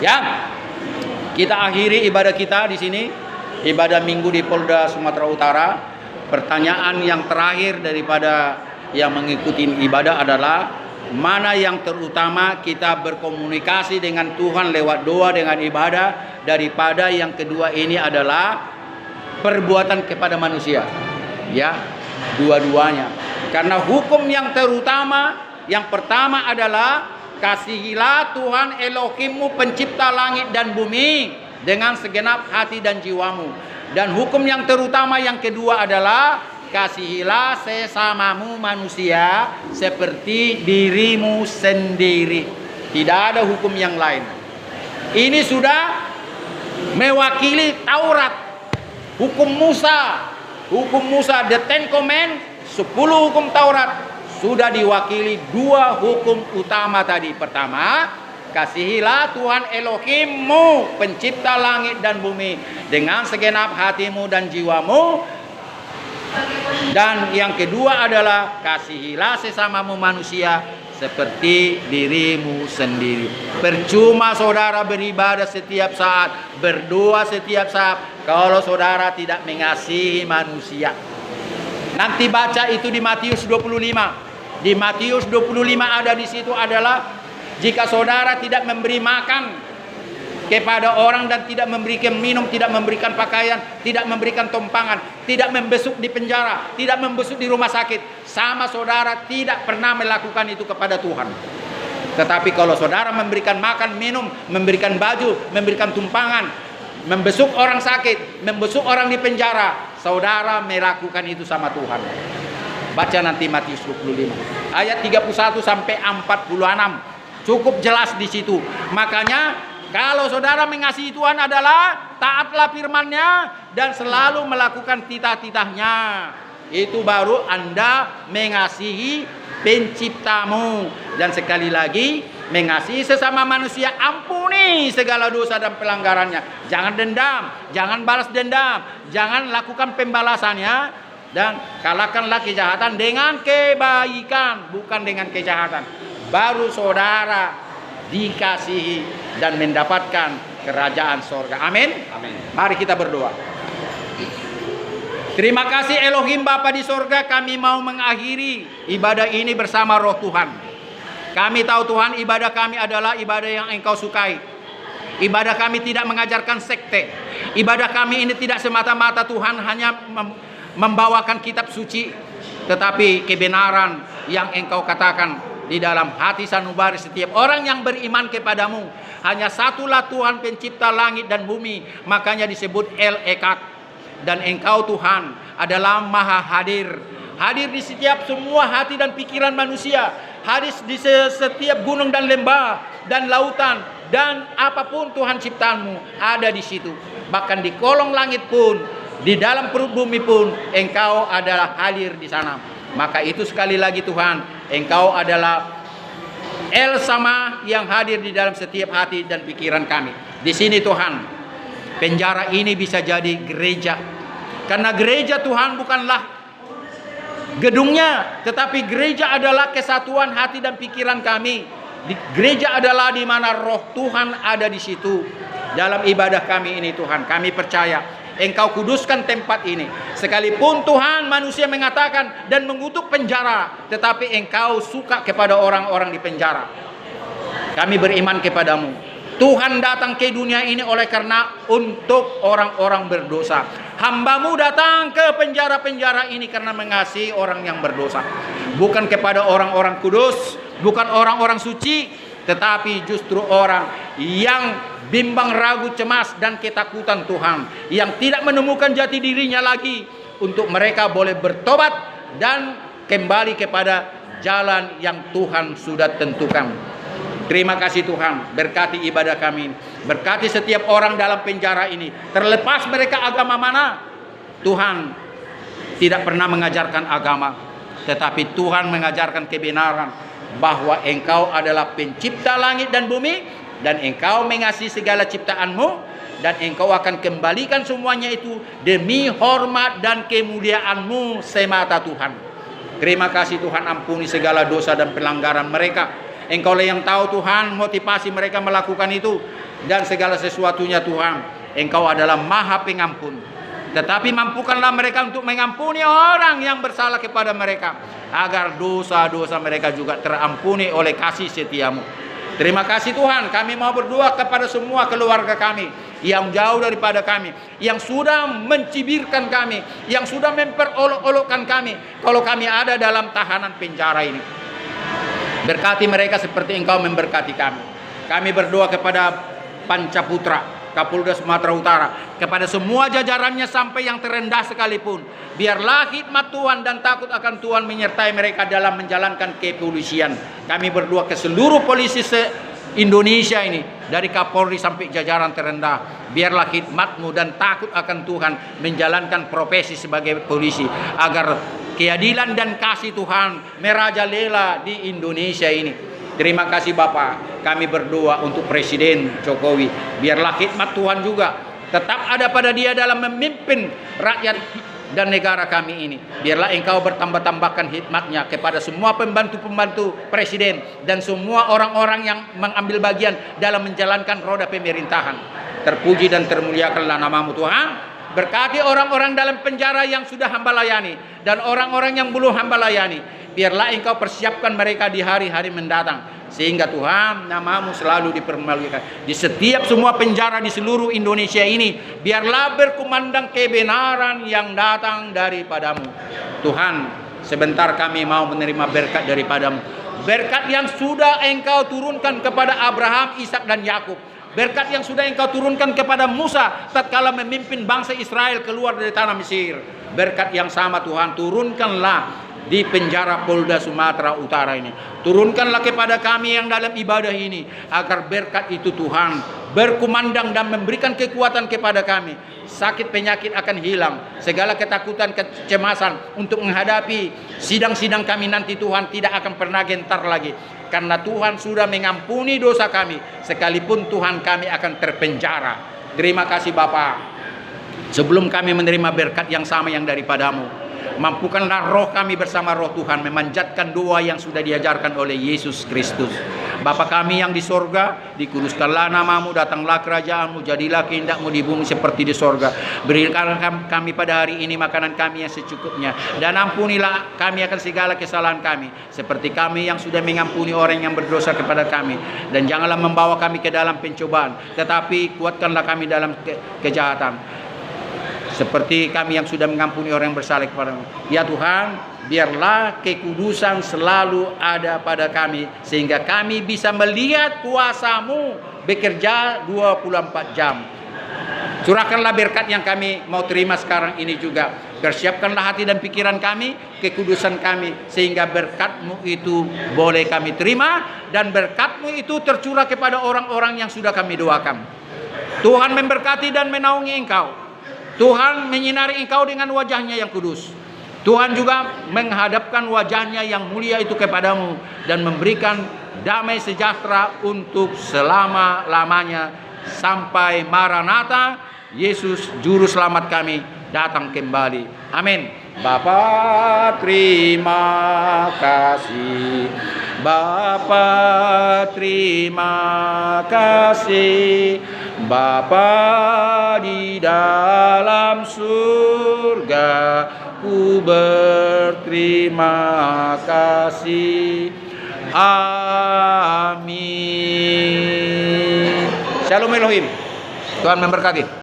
Ya, kita akhiri ibadah kita di sini, ibadah minggu di Polda Sumatera Utara. Pertanyaan yang terakhir daripada yang mengikuti ibadah adalah, mana yang terutama kita berkomunikasi dengan Tuhan lewat doa dengan ibadah, daripada yang kedua ini adalah perbuatan kepada manusia. Ya, dua-duanya. Karena hukum yang terutama, yang pertama adalah kasihilah Tuhan Elohimmu pencipta langit dan bumi dengan segenap hati dan jiwamu. Dan hukum yang terutama yang kedua adalah kasihilah sesamamu manusia seperti dirimu sendiri. Tidak ada hukum yang lain. Ini sudah mewakili Taurat, hukum Musa, the Ten Commandments, 10 hukum Taurat, sudah diwakili dua hukum utama tadi. Pertama, kasihilah Tuhan Elohimmu pencipta langit dan bumi dengan segenap hatimu dan jiwamu. Dan yang kedua adalah kasihilah sesamamu manusia seperti dirimu sendiri. Percuma saudara beribadah setiap saat, berdoa setiap saat, kalau saudara tidak mengasihi manusia. Nanti baca itu di Matius 25. Di Matius 25 ada di situ adalah, jika saudara tidak memberi makan kepada orang dan tidak memberikan minum, tidak memberikan pakaian, tidak memberikan tumpangan, tidak membesuk di penjara, tidak membesuk di rumah sakit, sama saudara tidak pernah melakukan itu kepada Tuhan. Tetapi kalau saudara memberikan makan, minum, memberikan baju, memberikan tumpangan, membesuk orang sakit, membesuk orang di penjara, saudara melakukan itu sama Tuhan. Baca nanti Matius 25 ayat 31 sampai 46. Cukup jelas di situ. Makanya kalau saudara mengasihi Tuhan adalah taatlah firman-Nya dan selalu melakukan titah-titahnya. Itu baru Anda mengasihi penciptamu. Dan sekali lagi, mengasihi sesama manusia, ampuni segala dosa dan pelanggarannya. Jangan dendam, jangan balas dendam, jangan lakukan pembalasannya. Dan kalahkanlah kejahatan dengan kebaikan, bukan dengan kejahatan. Baru saudara dikasihi dan mendapatkan kerajaan sorga. Amin. Amin. Mari kita berdoa. Terima kasih Elohim Bapa di sorga, kami mau mengakhiri ibadah ini bersama roh Tuhan. Kami tahu Tuhan, ibadah kami adalah ibadah yang Engkau sukai. Ibadah kami tidak mengajarkan sekte. Ibadah kami ini tidak semata-mata Tuhan hanya membawakan kitab suci, tetapi kebenaran yang Engkau katakan di dalam hati sanubari setiap orang yang beriman kepadamu. Hanya satulah Tuhan pencipta langit dan bumi, makanya disebut El Echad. Dan Engkau Tuhan adalah maha hadir, hadir di setiap semua hati dan pikiran manusia, hadir di setiap gunung dan lembah dan lautan dan apapun Tuhan ciptaanmu ada di situ. Bahkan di kolong langit pun, di dalam perut bumi pun Engkau adalah hadir di sana. Maka itu sekali lagi Tuhan, Engkau adalah El Sama yang hadir di dalam setiap hati dan pikiran kami. Di sini Tuhan, penjara ini bisa jadi gereja. Karena gereja Tuhan bukanlah gedungnya, tetapi gereja adalah kesatuan hati dan pikiran kami. Gereja adalah di mana roh Tuhan ada di situ. Dalam ibadah kami ini Tuhan, kami percaya Engkau kuduskan tempat ini. Sekalipun Tuhan manusia mengatakan dan mengutuk penjara, tetapi Engkau suka kepada orang-orang di penjara. Kami beriman kepadamu. Tuhan datang ke dunia ini oleh karena untuk orang-orang berdosa. Hamba-Mu datang ke penjara-penjara ini karena mengasihi orang yang berdosa. Bukan kepada orang-orang kudus, bukan orang-orang suci, tetapi justru orang yang bimbang, ragu, cemas, dan ketakutan Tuhan, yang tidak menemukan jati dirinya lagi, untuk mereka boleh bertobat dan kembali kepada jalan yang Tuhan sudah tentukan. Terima kasih Tuhan, berkati ibadah kami, berkati setiap orang dalam penjara ini, terlepas mereka agama mana. Tuhan tidak pernah mengajarkan agama, tetapi Tuhan mengajarkan kebenaran bahwa Engkau adalah pencipta langit dan bumi, dan Engkau mengasihi segala ciptaan-Mu, dan Engkau akan kembalikan semuanya itu demi hormat dan kemuliaan-Mu semata Tuhan. Terima kasih Tuhan, ampuni segala dosa dan pelanggaran mereka. Engkau yang tahu Tuhan motivasi mereka melakukan itu. Dan segala sesuatunya Tuhan, Engkau adalah Maha Pengampun. Tetapi mampukanlah mereka untuk mengampuni orang yang bersalah kepada mereka, agar dosa-dosa mereka juga terampuni oleh kasih setiamu. Terima kasih Tuhan, kami mau berdoa kepada semua keluarga kami yang jauh daripada kami, yang sudah mencibirkan kami, yang sudah memperolok-olokkan kami kalau kami ada dalam tahanan penjara ini. Berkati mereka seperti Engkau memberkati kami. Kami berdoa kepada Pancaputra, Kapolda Sumatera Utara, kepada semua jajarannya sampai yang terendah sekalipun. Biarlah hikmat Tuhan dan takut akan Tuhan menyertai mereka dalam menjalankan kepolisian. Kami berdoa ke seluruh polisi se-Indonesia ini, dari Kapolri sampai jajaran terendah. Biarlah hikmat-Mu dan takut akan Tuhan menjalankan profesi sebagai polisi, agar keadilan dan kasih Tuhan merajalela di Indonesia ini. Terima kasih Bapak, kami berdoa untuk Presiden Jokowi. Biarlah hikmat Tuhan juga tetap ada pada dia dalam memimpin rakyat dan negara kami ini. Biarlah Engkau bertambah-tambahkan hikmatnya kepada semua pembantu-pembantu Presiden dan semua orang-orang yang mengambil bagian dalam menjalankan roda pemerintahan. Terpuji dan termuliakanlah nama-Mu Tuhan. Berkati orang-orang dalam penjara yang sudah Hamba layani dan orang-orang yang belum Hamba layani. Biarlah Engkau persiapkan mereka di hari-hari mendatang, sehingga Tuhan nama-Mu selalu dipermuliakan di setiap semua penjara di seluruh Indonesia ini. Biarlah berkumandang kebenaran yang datang daripada-Mu Tuhan. Sebentar kami mau menerima berkat daripada-Mu, berkat yang sudah Engkau turunkan kepada Abraham, Ishak dan Yakub, berkat yang sudah Engkau turunkan kepada Musa tatkala memimpin bangsa Israel keluar dari tanah Mesir. Berkat yang sama Tuhan turunkanlah di penjara Polda Sumatera Utara ini. Turunkanlah kepada kami yang dalam ibadah ini, agar berkat itu Tuhan berkumandang dan memberikan kekuatan kepada kami. Sakit penyakit akan hilang, segala ketakutan, kecemasan untuk menghadapi sidang-sidang kami nanti Tuhan tidak akan pernah gentar lagi. Karena Tuhan sudah mengampuni dosa kami, sekalipun Tuhan kami akan terpenjara. Terima kasih Bapa. Sebelum kami menerima berkat yang sama yang daripada-Mu, mampukanlah roh kami bersama roh Tuhan memanjatkan doa yang sudah diajarkan oleh Yesus Kristus. Bapa kami yang di sorga, dikuduskanlah nama-Mu, datanglah kerajaan-Mu, jadilah kehendak-Mu di bumi seperti di sorga. Berikanlah kami pada hari ini makanan kami yang secukupnya, dan ampunilah kami akan segala kesalahan kami, seperti kami yang sudah mengampuni orang yang berdosa kepada kami. Dan janganlah membawa kami ke dalam pencobaan, tetapi kuatkanlah kami dalam kejahatan, seperti kami yang sudah mengampuni orang yang bersalah kepada-Mu. Ya Tuhan, biarlah kekudusan selalu ada pada kami, sehingga kami bisa melihat kuasa-Mu bekerja 24 jam. Curahkanlah berkat yang kami mau terima sekarang ini juga. Persiapkanlah hati dan pikiran kami, kekudusan kami, sehingga berkat-Mu itu boleh kami terima, dan berkat-Mu itu tercurah kepada orang-orang yang sudah kami doakan. Tuhan memberkati dan menaungi Engkau. Tuhan menyinari engkau dengan wajahnya yang kudus. Tuhan juga menghadapkan wajahnya yang mulia itu kepadamu dan memberikan damai sejahtera untuk selama-lamanya sampai Maranatha, Yesus Juru Selamat kami datang kembali. Amin. Bapa terima kasih, Bapa terima kasih, Bapa di dalam surga, ku berterima kasih. Amin. Shalom Elohim. Tuhan memberkati.